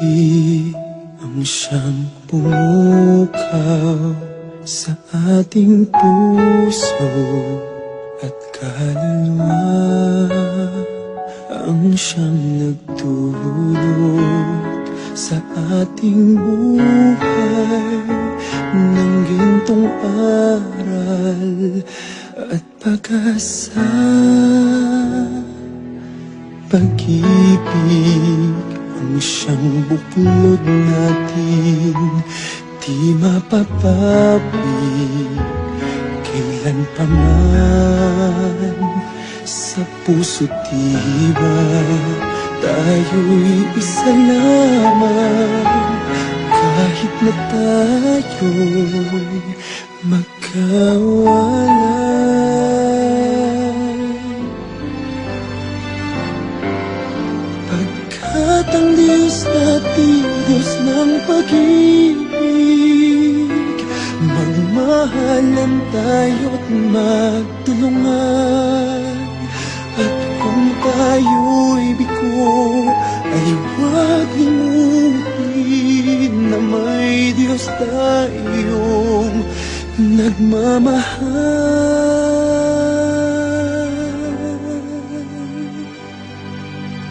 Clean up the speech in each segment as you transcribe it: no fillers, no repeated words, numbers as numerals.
pag-ibig ang siyang pumukaw sa ating puso at kaluluwa, ang siyang nagdulot sa ating buhay ng gintong aral at pag-asa. Pag-ibig ang siyang buklod natin, di mapapawi kailan pa man. Sa puso't tibay tayo'y isa lamang, kahit na tayo'y magkawalay. Pagkat ang Diyos natin, Diyos ng pag-ibig, magmahalan tayo't magtulungan. At kung tayo'y bigo, ay huwag limutin na may Diyos tayong nagmamahal.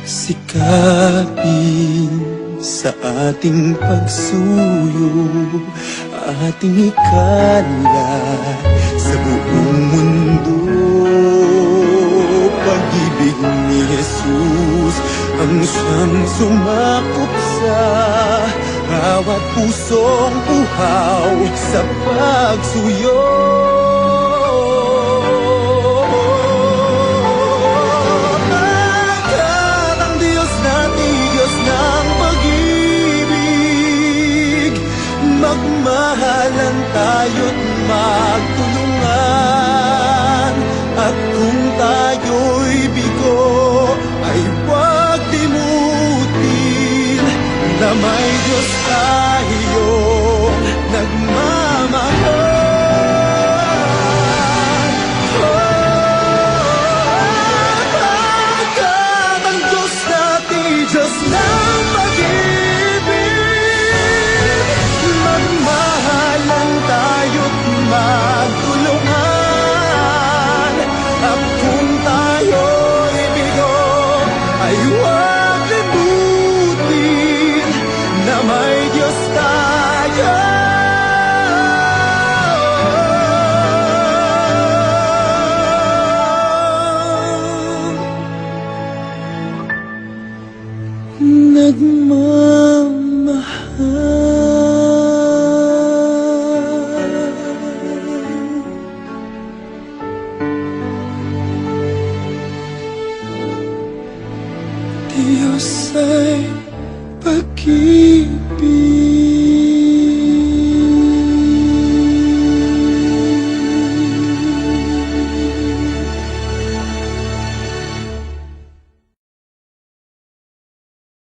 Sikapin sa ating pagsuyo, ating ikalat sa buong mundo. Pag-ibig ni Jesus ang siyang sumakop sa bawat pusong uhaw sa pagsuyo.